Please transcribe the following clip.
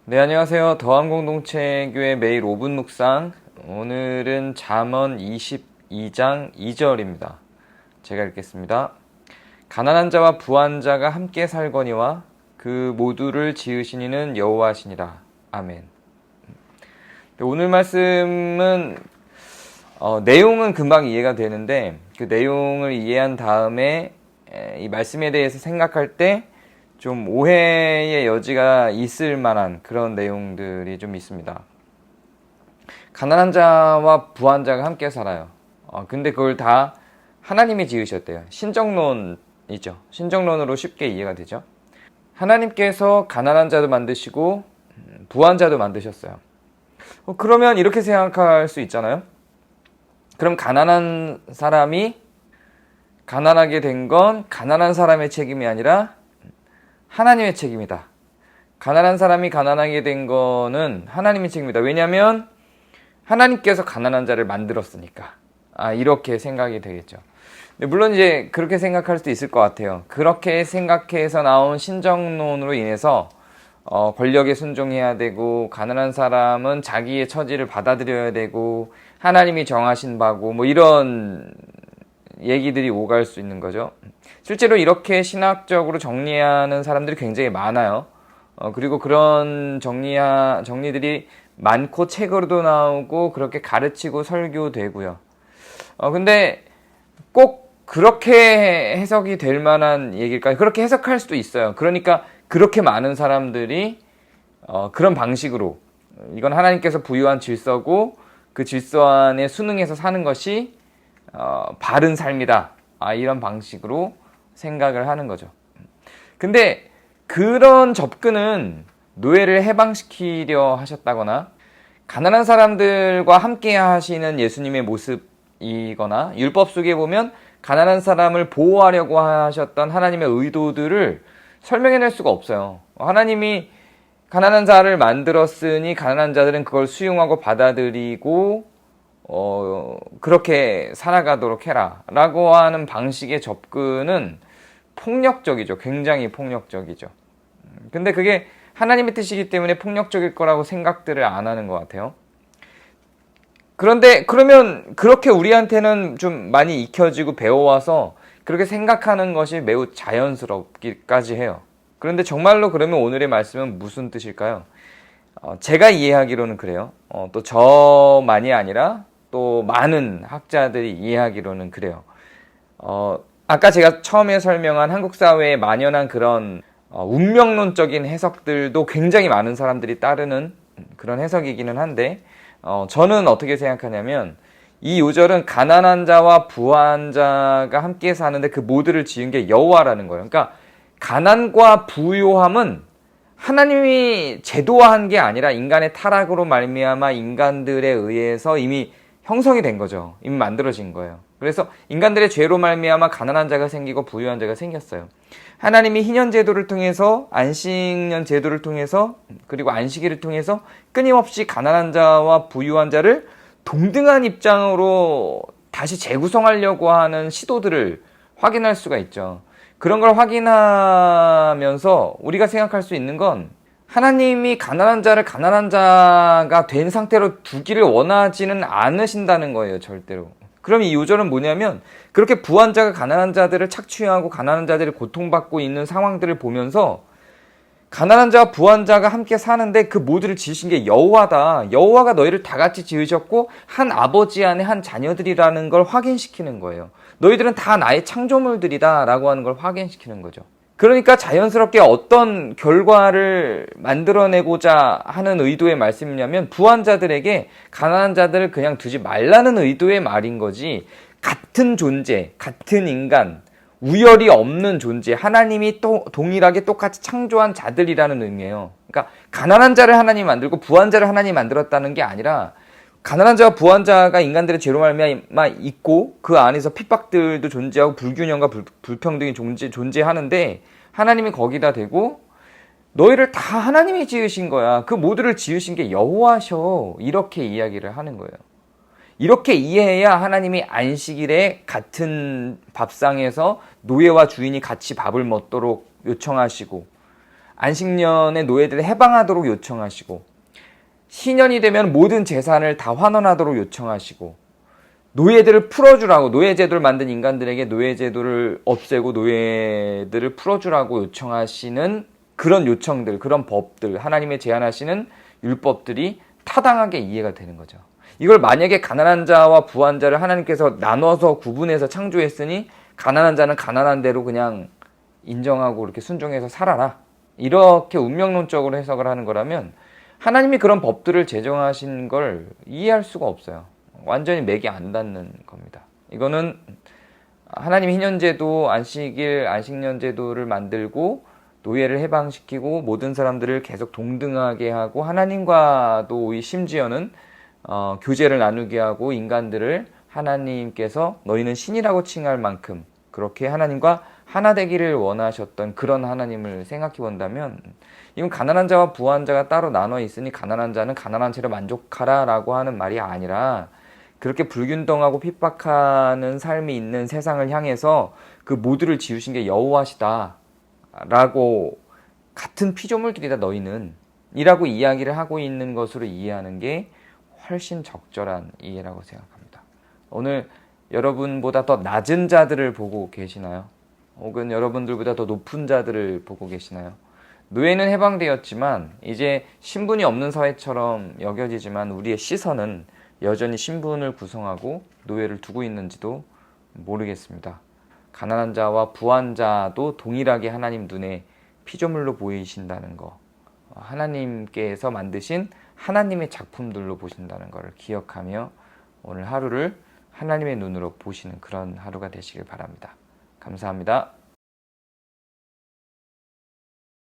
네, 안녕하세요. 더한공동체교회 매일 5분 묵상. 오늘은 잠언 22장 2절입니다. 제가 읽겠습니다. 가난한 자와 부한 자가 함께 살거니와 그 모두를 지으시니는 여호와시니라. 아멘. 오늘 말씀은 내용은 금방 이해가 되는데 그 내용을 이해한 다음에 이 말씀에 대해서 생각할 때 좀 오해의 여지가 있을 만한 그런 내용들이 좀 있습니다. 가난한 자와 부한 자가 함께 살아요. 근데 그걸 다 하나님이 지으셨대요. 신정론이죠. 신정론으로 쉽게 이해가 되죠. 하나님께서 가난한 자도 만드시고 부한 자도 만드셨어요. 그러면 이렇게 생각할 수 있잖아요. 그럼 가난한 사람이 가난하게 된 건 가난한 사람의 책임이 아니라 하나님의 책임이다. 가난한 사람이 가난하게 된 거는 하나님의 책임이다. 왜냐하면 하나님께서 가난한 자를 만들었으니까. 이렇게 생각이 되겠죠. 물론 이제 그렇게 생각할 수도 있을 것 같아요. 그렇게 생각해서 나온 신정론으로 인해서 권력에 순종해야 되고 가난한 사람은 자기의 처지를 받아들여야 되고 하나님이 정하신 바고 뭐 이런 얘기들이 오갈 수 있는 거죠. 실제로 이렇게 신학적으로 정리하는 사람들이 굉장히 많아요. 그리고 그런 정리들이 많고 책으로도 나오고 그렇게 가르치고 설교되고요. 근데 꼭 그렇게 해석이 될 만한 얘기일까요? 그렇게 해석할 수도 있어요. 그러니까 그렇게 많은 사람들이 그런 방식으로 이건 하나님께서 부여한 질서고 그 질서 안에 순응해서 사는 것이 바른 삶이다. 이런 방식으로 생각을 하는 거죠. 근데 그런 접근은 노예를 해방시키려 하셨다거나 가난한 사람들과 함께 하시는 예수님의 모습이거나 율법 속에 보면 가난한 사람을 보호하려고 하셨던 하나님의 의도들을 설명해낼 수가 없어요. 하나님이 가난한 자를 만들었으니 가난한 자들은 그걸 수용하고 받아들이고 그렇게 살아가도록 해라 라고 하는 방식의 접근은 폭력적이죠. 굉장히 폭력적이죠. 근데 그게 하나님의 뜻이기 때문에 폭력적일 거라고 생각들을 안 하는 것 같아요. 그런데 그러면 그렇게 우리한테는 좀 많이 익혀지고 배워와서 그렇게 생각하는 것이 매우 자연스럽기까지 해요. 그런데 정말로 그러면 오늘의 말씀은 무슨 뜻일까요? 제가 이해하기로는 그래요. 또 저만이 아니라 또 많은 학자들이 이해하기로는 그래요. 아까 제가 처음에 설명한 한국 사회에 만연한 그런 운명론적인 해석들도 굉장히 많은 사람들이 따르는 그런 해석이기는 한데 저는 어떻게 생각하냐면 이 요절은 가난한 자와 부한 자가 함께 사는데 그 모두를 지은 게 여호와라는 거예요. 그러니까 가난과 부요함은 하나님이 제도화한 게 아니라 인간의 타락으로 말미암아 인간들에 의해서 이미 형성이 된 거죠. 이미 만들어진 거예요. 그래서 인간들의 죄로 말미암아 가난한 자가 생기고 부유한 자가 생겼어요. 하나님이 희년 제도를 통해서 안식년 제도를 통해서 그리고 안식일을 통해서 끊임없이 가난한 자와 부유한 자를 동등한 입장으로 다시 재구성하려고 하는 시도들을 확인할 수가 있죠. 그런 걸 확인하면서 우리가 생각할 수 있는 건 하나님이 가난한 자를 가난한 자가 된 상태로 두기를 원하지는 않으신다는 거예요. 절대로. 그럼 이 요절은 뭐냐면 그렇게 부한 자가 가난한 자들을 착취하고 가난한 자들이 고통받고 있는 상황들을 보면서 가난한 자와 부한 자가 함께 사는데 그 모두를 지으신 게 여호와다. 여호와가 너희를 다 같이 지으셨고 한 아버지 안에 한 자녀들이라는 걸 확인시키는 거예요. 너희들은 다 나의 창조물들이다 라고 하는 걸 확인시키는 거죠. 그러니까 자연스럽게 어떤 결과를 만들어내고자 하는 의도의 말씀이냐면 부한 자들에게 가난한 자들을 그냥 두지 말라는 의도의 말인 거지, 같은 존재, 같은 인간, 우열이 없는 존재, 하나님이 또 동일하게 똑같이 창조한 자들이라는 의미예요. 그러니까 가난한 자를 하나님이 만들고 부한 자를 하나님이 만들었다는 게 아니라 가난한 자와 부한 자가 인간들의 죄로 말미암아 있고 그 안에서 핍박들도 존재하고 불균형과 불평등이 존재하는데 하나님이 거기다 대고 너희를 다 하나님이 지으신 거야. 그 모두를 지으신 게 여호와셔. 이렇게 이야기를 하는 거예요. 이렇게 이해해야 하나님이 안식일에 같은 밥상에서 노예와 주인이 같이 밥을 먹도록 요청하시고 안식년에 노예들을 해방하도록 요청하시고, 신년이 되면 모든 재산을 다 환원하도록 요청하시고, 노예들을 풀어주라고, 노예제도를 만든 인간들에게 노예제도를 없애고 노예들을 풀어주라고 요청하시는 그런 요청들, 그런 법들, 하나님의 제안하시는 율법들이 타당하게 이해가 되는 거죠. 이걸 만약에 가난한 자와 부한 자를 하나님께서 나눠서 구분해서 창조했으니 가난한 자는 가난한 대로 그냥 인정하고 이렇게 순종해서 살아라, 이렇게 운명론적으로 해석을 하는 거라면 하나님이 그런 법들을 제정하신 걸 이해할 수가 없어요. 완전히 맥이 안 닿는 겁니다. 이거는 하나님이 희년제도, 안식일, 안식년제도를 만들고 노예를 해방시키고 모든 사람들을 계속 동등하게 하고 하나님과도 심지어는 교제를 나누게 하고 인간들을 하나님께서 너희는 신이라고 칭할 만큼 그렇게 하나님과 하나 되기를 원하셨던 그런 하나님을 생각해 본다면, 이건 가난한 자와 부한 자가 따로 나눠 있으니 가난한 자는 가난한 채로 만족하라 라고 하는 말이 아니라, 그렇게 불균등하고 핍박하는 삶이 있는 세상을 향해서 그 모두를 지으신 게 여호와시다 라고, 같은 피조물들이다 너희는 이라고 이야기를 하고 있는 것으로 이해하는 게 훨씬 적절한 이해라고 생각합니다. 오늘 여러분보다 더 낮은 자들을 보고 계시나요? 혹은 여러분들보다 더 높은 자들을 보고 계시나요? 노예는 해방되었지만 이제 신분이 없는 사회처럼 여겨지지만 우리의 시선은 여전히 신분을 구성하고 노예를 두고 있는지도 모르겠습니다. 가난한 자와 부한 자도 동일하게 하나님 눈에 피조물로 보이신다는 거, 하나님께서 만드신 하나님의 작품들로 보신다는 것을 기억하며 오늘 하루를 하나님의 눈으로 보시는 그런 하루가 되시길 바랍니다. 감사합니다.